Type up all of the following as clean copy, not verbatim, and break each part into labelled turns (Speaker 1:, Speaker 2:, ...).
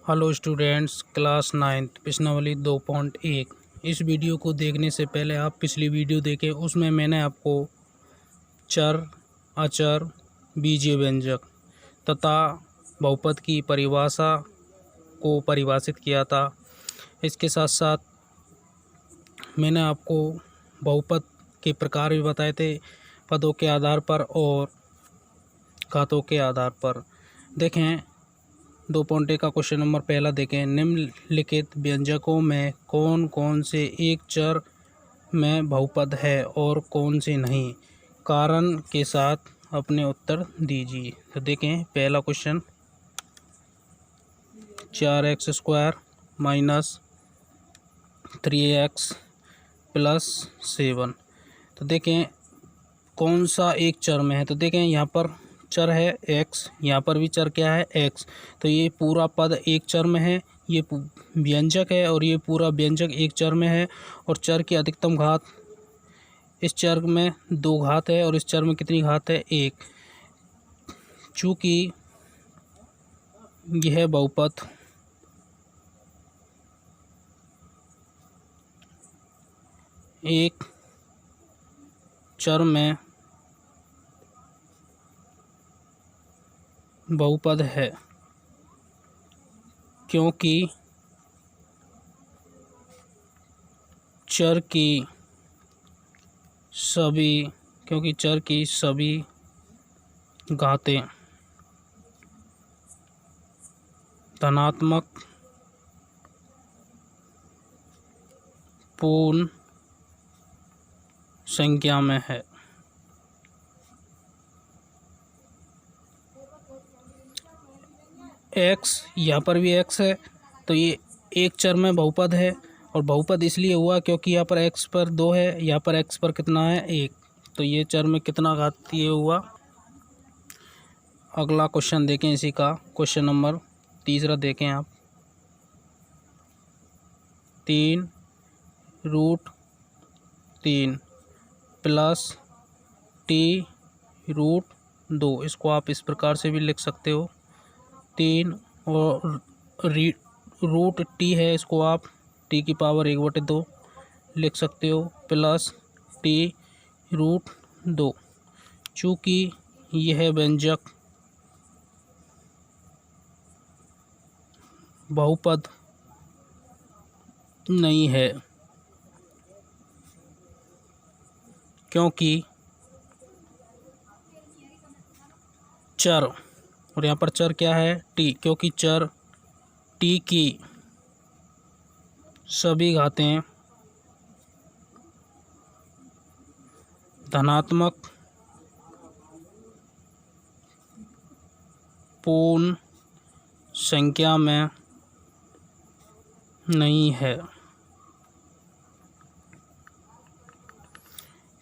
Speaker 1: Hello students, class 9th प्रश्नावली 2.1। इस video को देखने से पहले आप पिछली वीडियो देखें, उसमें मैंने आपको चर, अचर, बीजीय व्यंजक तथा बहुपद की परिभाषा को परिभाषित किया था। इसके साथ साथ मैंने आपको बहुपद के प्रकार भी बताए थे, पदों के आधार पर और घातों के आधार पर। देखें 2.1 का क्वेश्चन नंबर पहला देखें। निम्नलिखित व्यंजकों में कौन कौन से एक चर में बहुपद है और कौन से नहीं, कारण के साथ अपने उत्तर दीजिए। तो देखें पहला question, 4x² minus 3x plus 7। तो देखें कौन सा एक चर में है। तो देखें यहाँ पर चर है x, यहाँ पर भी चर क्या है x। तो ये पूरा पद एक चर में है, ये व्यंजक है और ये पूरा व्यंजक एक चर में है। और चर की अधिकतम घात, इस चर में 2 घात है और इस चर में कितनी घात है 1। चूँकि यह बहुपद एक चर में बहुपद है, क्योंकि चर की सभी घातें धनात्मक पूर्ण संख्या में है। x, यहाँ पर भी x है, तो ये एक चर में बहुपद है। और बहुपद इसलिए हुआ क्योंकि यहाँ पर x पर 2 है, यहाँ पर x पर कितना है 1। तो ये चर में कितना घातीय हुआ। अगला क्वेश्चन देखें इसी का, क्वेश्चन नंबर तीसरा देखें आप। 3√3 प्लस t√2, इसको आप इस प्रकार से भी लिख सकते हो। 3 और रूट टी है, इसको आप टी की पावर 1/2 लिख सकते हो, प्लस t√2। चूँकि यह व्यंजक बहुपद नहीं है, क्योंकि चर, और यहाँ पर चर क्या है टी, क्योंकि चर टी की सभी घातें धनात्मक पूर्ण संख्या में नहीं है।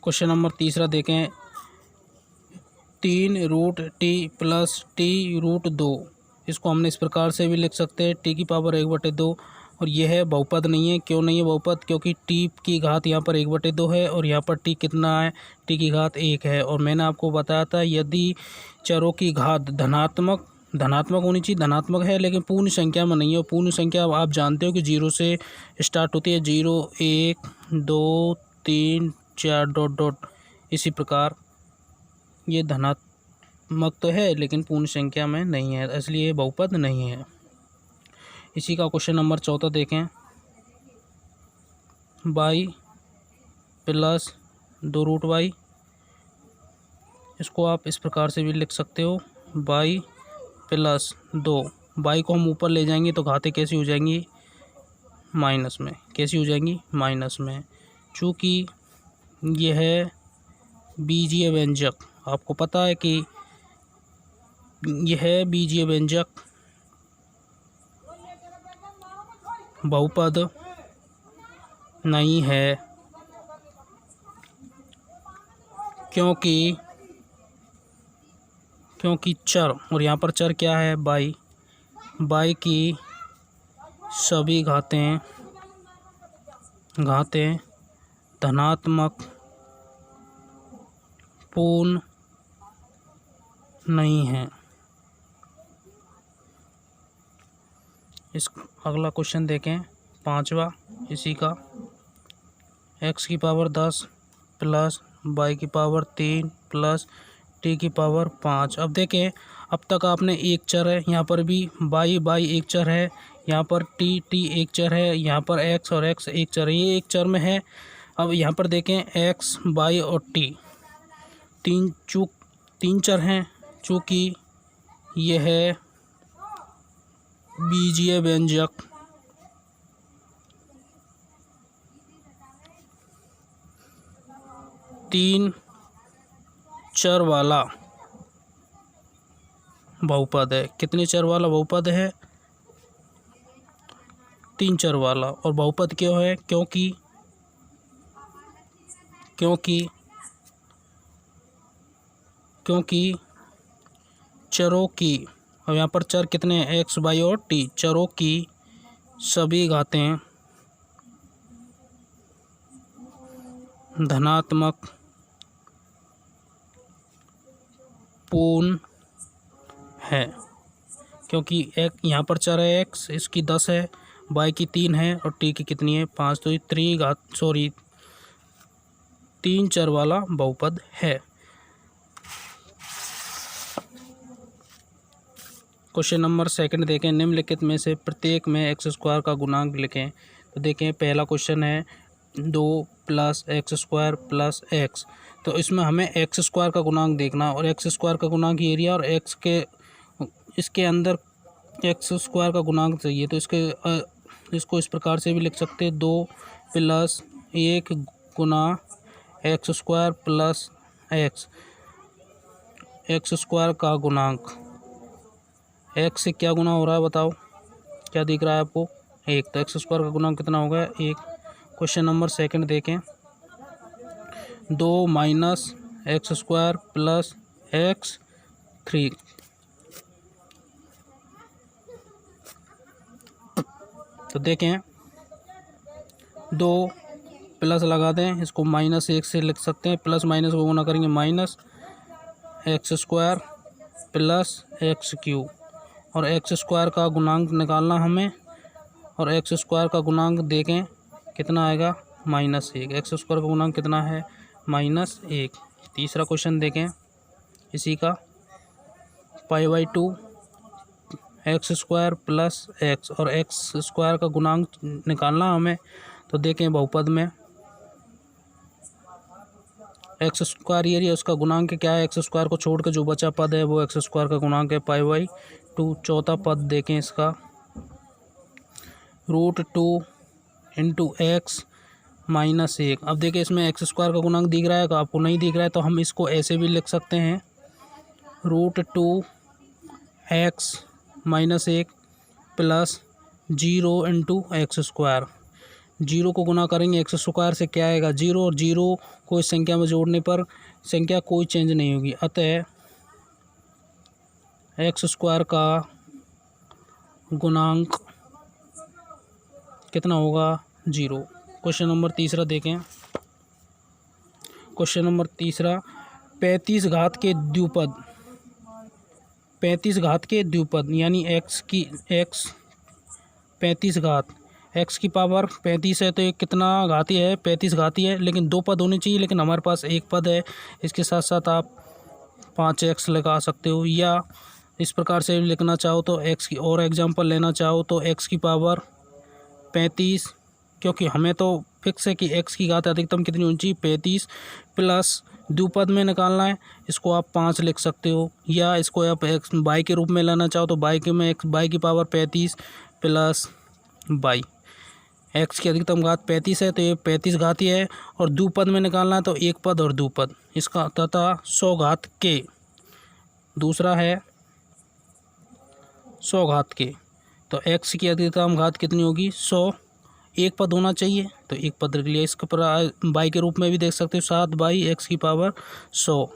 Speaker 1: क्वेश्चन नंबर तीसरा देखें। 3√t प्लस t√2, इसको हमने इस प्रकार से भी लिख सकते हैं, टी की पावर 1/2। और यह बहुपद नहीं है। क्यों नहीं है बहुपद? क्योंकि टी की घात यहाँ पर 1/2 है और यहाँ पर टी कितना है, टी की घात 1 है। और मैंने आपको बताया था यदि चरों की घात धनात्मक होनी चाहिए, धनात्मक है लेकिन पूर्ण संख्या में नहीं है। पूर्ण संख्या आप जानते हो कि 0 से स्टार्ट होती है, 0 1 2 3 4 डॉट डॉट, इसी प्रकार ये धनात्मक तो है लेकिन पूर्ण संख्या में नहीं है, इसलिए बहुपद नहीं है। इसी का क्वेश्चन नंबर चौथा देखें। y प्लस 2√y, इसको आप इस प्रकार से भी लिख सकते हो, y प्लस 2। y को हम ऊपर ले जाएंगे तो घातें कैसी हो जाएंगी, माइनस में। कैसी हो जाएंगी, माइनस में। चूँकि यह बीजीय व्यंजक, आपको पता है कि यह बीजीय व्यंजक बहुपद नहीं है, क्योंकि चर, और यहाँ पर चर क्या है y की सभी घातें धनात्मक पूर्ण नहीं है। इस अगला क्वेश्चन देखें 5वां इसी का, x की पावर 10 प्लस y की पावर 3 प्लस t की पावर 5। अब देखें, अब तक आपने एक चर है, यहाँ पर भी y एक चर है, यहाँ पर t एक चर है, यहाँ पर x और x एक चर है, ये एक चर में है। अब यहाँ पर देखें x, y और t तीन चर हैं, चूँकि ये है बीजीय व्यंजक, तीन चर वाला बहुपद है। कितने चर वाला बहुपद है? 3 चर वाला। और बहुपद क्यों है? क्योंकि चरों की, और यहाँ पर चर कितने हैं? x, y और t। चरों की सभी घातें धनात्मक पूर्ण है, क्योंकि एक यहाँ पर चर है x, इसकी 10 है, y की 3 है और t की कितनी है? 5। तो ये तीन चर वाला बहुपद है। क्वेश्चन नंबर 2 देखें, निम्नलिखित में से प्रत्येक में x² का गुणांक लिखें। तो देखें, पहला क्वेश्चन है 2 प्लस x² प्लस x। तो इसमें हमें x² का गुणांक देखना, और x² का गुणांक एरिया और इसके अंदर x² का गुणांक चाहिए। तो इसको इस प्रकार से भी लिख सकते हैं, 2 प्लस 1 गुना x² प्लस x² का गुणांक। x से क्या गुना हो रहा है बताओ, क्या दिख रहा है आपको? 1। तो x² का गुणांक कितना होगा? 1। क्वेश्चन नंबर 2 देखें, 2 माइनस x² प्लस x3। तो देखें, 2 प्लस लगा दें, इसको -1 से लिख सकते हैं, प्लस माइनस को गुना करेंगे माइनस x² प्लस x3। और x² का गुणांक निकालना हमें, और x² का गुणांक देखें कितना आएगा? -1। x² का गुणांक कितना है? -1। तीसरा क्वेश्चन देखें इसी का, π/2 x² प्लस x, और x² का गुणांक निकालना हमें। तो देखें बहुपद में x² एरिया, उसका गुणांक क्या है? x² को छोड़ के जो बचा पद है वो x² का गुणांक है π/2। चौथा पद देखें इसका, √2 × x - 1। अब देखिए, इसमें x² का गुणांक दिख रहा है, तो आपको नहीं दिख रहा है, तो हम इसको ऐसे भी लिख सकते हैं, √2 x - 1 प्लस 0 × x²। 0 को गुना करेंगे x² से, क्या आएगा? 0। और 0 को इस संख्या में जोड़ने पर संख्या कोई चेंज नहीं होगी, अतः x² का गुणांक कितना होगा? 0। क्वेश्चन नंबर 3 देखें, क्वेश्चन नंबर 3, 35 घात के द्विपद, 35 घात के द्विपद यानी x 35 घात, x की पावर 35 है, तो ये कितना घाती है? 35 घाती है, लेकिन 2 पद होने चाहिए, लेकिन हमारे पास एक पद है। इसके साथ साथ आप 5x लगा सकते हो, या इस प्रकार से लिखना चाहो तो x की और एग्जांपल लेना चाहो तो x की पावर 35, क्योंकि हमें तो फिक्स है कि x की घात अधिकतम कितनी होनी चाहिए? 35 प्लस द्विपद में निकालना है, इसको आप 5 लिख सकते हो, या इसको आप y के रूप में लेना चाहो तो y की पावर 35 प्लस y। x की अधिकतम घात 35 है, तो ये 35 घाती है, और द्विपद में निकालना है तो एक पद और द्विपद इसका, तथा 100 घात के। दूसरा है 100 घात के, तो x की अधिकतम घात कितनी होगी? 100। एक पद होना चाहिए, तो एक पद रख लिया। इसके पर y के रूप में भी देख सकते हो, 7/, x की पावर 100।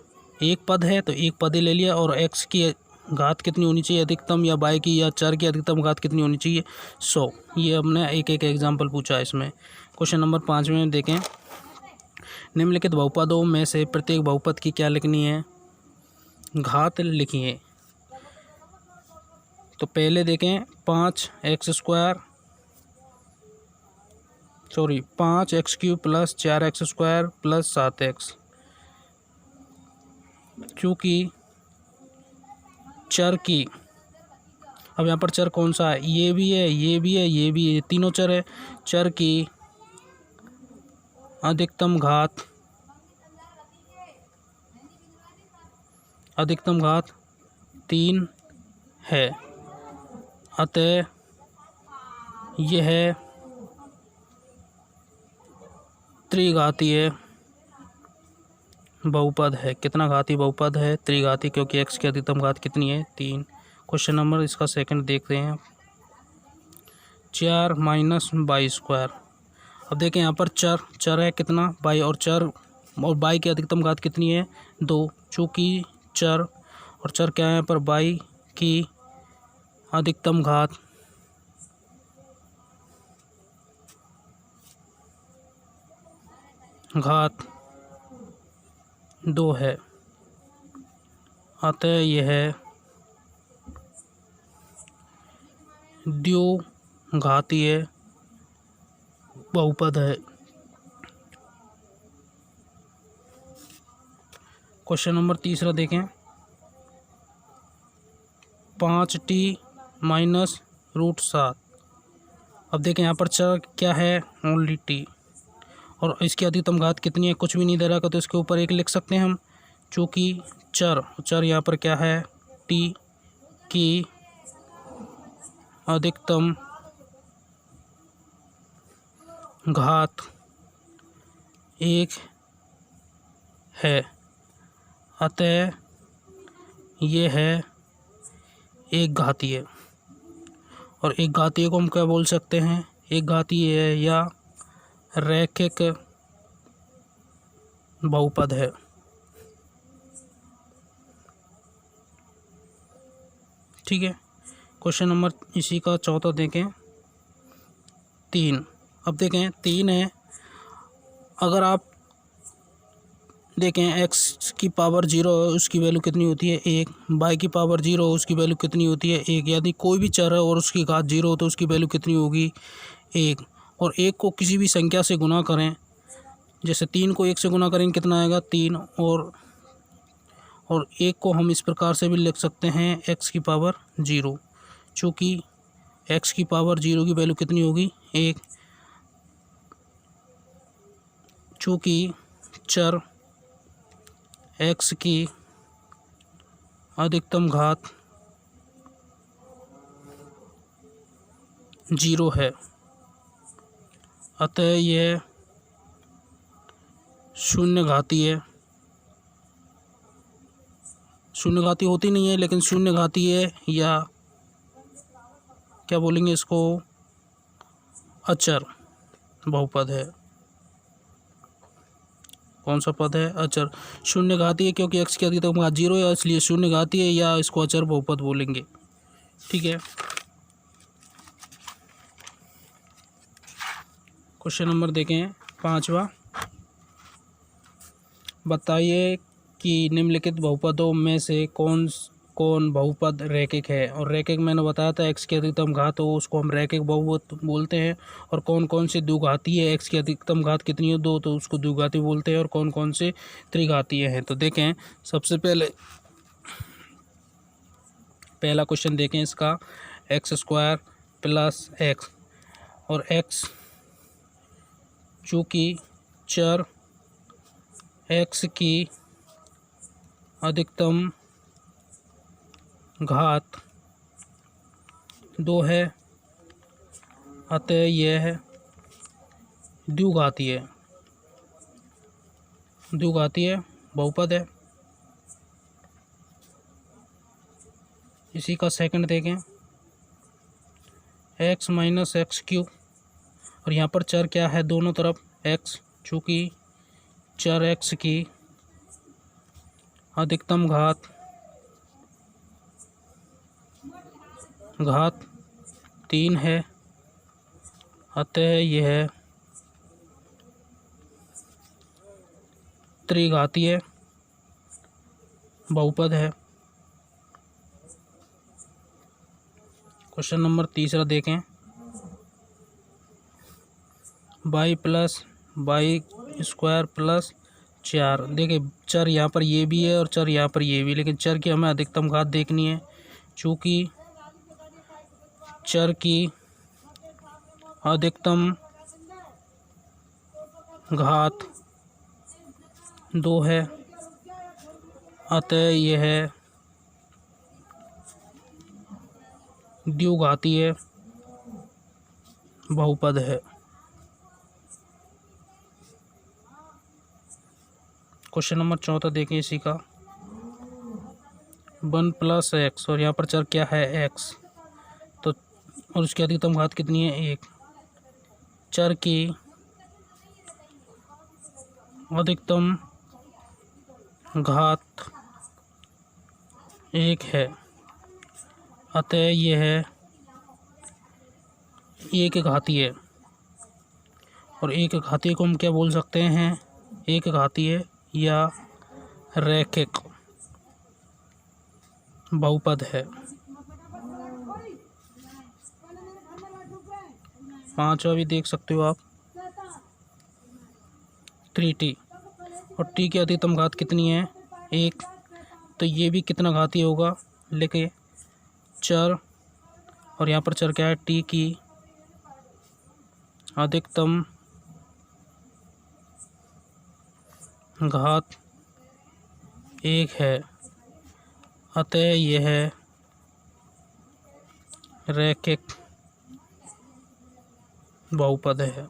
Speaker 1: एक पद है तो एक पद ही ले लिया, और x की घात कितनी होनी चाहिए अधिकतम, या y की या चर की अधिकतम घात कितनी होनी चाहिए? 100। ये हमने एक एग्जाम्पल पूछा है इसमें। क्वेश्चन नंबर 5 में देखें, निम्नलिखित बहुपदों में से प्रत्येक बहुपद की क्या लिखनी है? घात लिखिए। तो पहले देखें 5x³ plus 4x² plus 7x, चूँकि चर की, अब यहाँ पर चर कौन सा है, ये भी है, ये भी है, ये भी है, तीनों चर है। चर की अधिकतम घात 3 है, अतः यह त्रिघातीय बहुपद है। कितना घातीय बहुपद है? त्रिघातीय, क्योंकि x की अधिकतम घात कितनी है? 3। क्वेश्चन नंबर इसका सेकंड देखते हैं। 4 माइनस बाई स्क्वायर। अब देखें यहाँ पर चर है कितना? बाई, और बाई की अधिकतम घात कितनी है? 2। चूँकि चर क्या है यहाँ पर? बाई की अधिकतम घात 2 है, अतः यह द्विघातीय बहुपद है। क्वेश्चन नंबर तीसरा देखें। 5t minus √7। अब देखें यहाँ पर चर क्या है? ओनली t, और इसकी अधिकतम घात कितनी है? कुछ भी नहीं दे रहा, तो इसके ऊपर 1 लिख सकते हैं हम, चूँकि चर यहाँ पर क्या है? t की अधिकतम घात 1 है, अतः यह है एक घातीय। और एक घातीय को हम क्या बोल सकते हैं? एक घातीय है या रैखिक बहुपद है। ठीक है। क्वेश्चन नंबर इसी का चौथा देखें। 3। अब देखें 3 है, अगर आप देखें x की पावर 0 उसकी वैल्यू कितनी होती है? 1। y की पावर 0 उसकी वैल्यू कितनी होती है? 1। यदि कोई भी चर है और उसकी घात 0 हो तो उसकी वैल्यू कितनी होगी? 1। और 1 को किसी भी संख्या से गुना करें, जैसे 3 को 1 से गुना करेंगे कितना आएगा? 3। और 1 को हम इस प्रकार से भी लिख सकते हैं x की पावर 0, चूँकि x की पावर 0 की वैल्यू कितनी होगी? 1। चूँकि चर x की अधिकतम घात 0 है, अतः यह शून्य घातीय होती नहीं है, लेकिन शून्य घातीय या क्या बोलेंगे इसको? अचर बहुपद है। कौन सा पद है? अचर। शून्य घातीय, क्योंकि x की अधिकतम घात 0 है, इसलिए शून्य घातीय या इसको अचर बहुपद बोलेंगे। ठीक है। क्वेश्चन नंबर देखें 5वां। बताइए कि निम्नलिखित बहुपदों में से कौन बहुपद रैखिक है? और रैखिक मैंने बताया था, x की अधिकतम घात हो उसको हम रैखिक बहुपद बोलते हैं। और कौन कौन से द्विघातीय है? x की अधिकतम घात कितनी है? 2, तो उसको द्विघाती बोलते हैं। और कौन कौन से त्रिघातीय हैं? तो देखें, सबसे पहला क्वेश्चन देखें इसका। x² प्लस x, और x चूँकि चर x की अधिकतम घात 2 है, अतः यह द्विघातीय बहुपद है। इसी का सेकंड देखें। x माइनस x³, और यहाँ पर चर क्या है? दोनों तरफ x, चूँकि चर x की अधिकतम घात 3 है, अतः यह त्रिघातीय बहुपद है। क्वेश्चन नंबर तीसरा देखें, by plus by square plus 4। देखिए चर यहाँ पर ये भी है और चर यहाँ पर ये भी, लेकिन चर की हमें अधिकतम घात देखनी है। चूँकि चर की अधिकतम घात 2 है, अतः यह द्विघातीय बहुपद है। क्वेश्चन नंबर चौथा देखें इसी का, 1 प्लस एक्स और यहाँ पर चर क्या है एक्स, तो और उसकी अधिकतम घात कितनी है 1। चर की अधिकतम घात 1 है, अतः यह एक घातीय, और एक घातीय को हम क्या बोल सकते हैं, एक घातीय या रैखिक बहुपद है। 5वां भी देख सकते हो आप, 3t, और t की अधिकतम घात कितनी है 1, तो ये भी कितना घातीय होगा, लेकिन चर, और यहाँ पर चर क्या है t की अधिकतम घात 1 है, अतः यह रैखिक बहुपद है।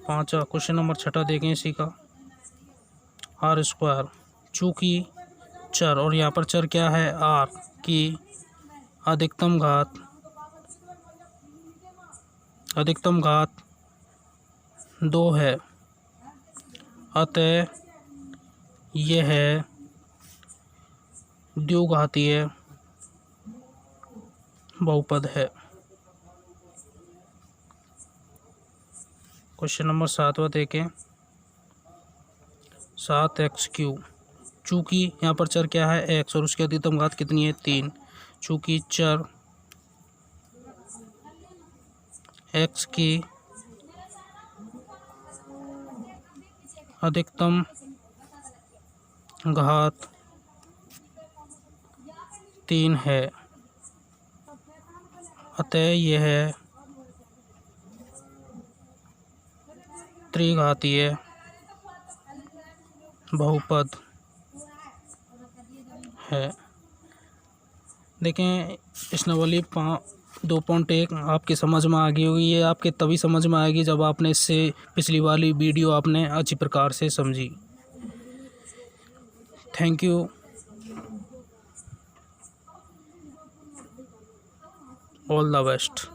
Speaker 1: पांचवा क्वेश्चन नंबर 6 देखें इसी का, आर स्क्वायर, चूँकि चर, और यहाँ पर चर क्या है आर की अधिकतम घात 2 है, अतः यह द्विघातीय बहुपद है। क्वेश्चन नंबर 7वां देखें, 7x3, चूँकि यहाँ पर चर क्या है x और उसकी अधिकतम घात कितनी है 3, चूँकि चर x की अधिकतम घात 3 है, अतः यह त्रिघातीय बहुपद है। देखें प्रश्नावली 2.1 आपकी समझ में आ गई होगी। ये आपके तभी समझ में आएगी जब आपने इससे पिछली वाली वीडियो आपने अच्छी प्रकार से समझी। Thank you, all the best.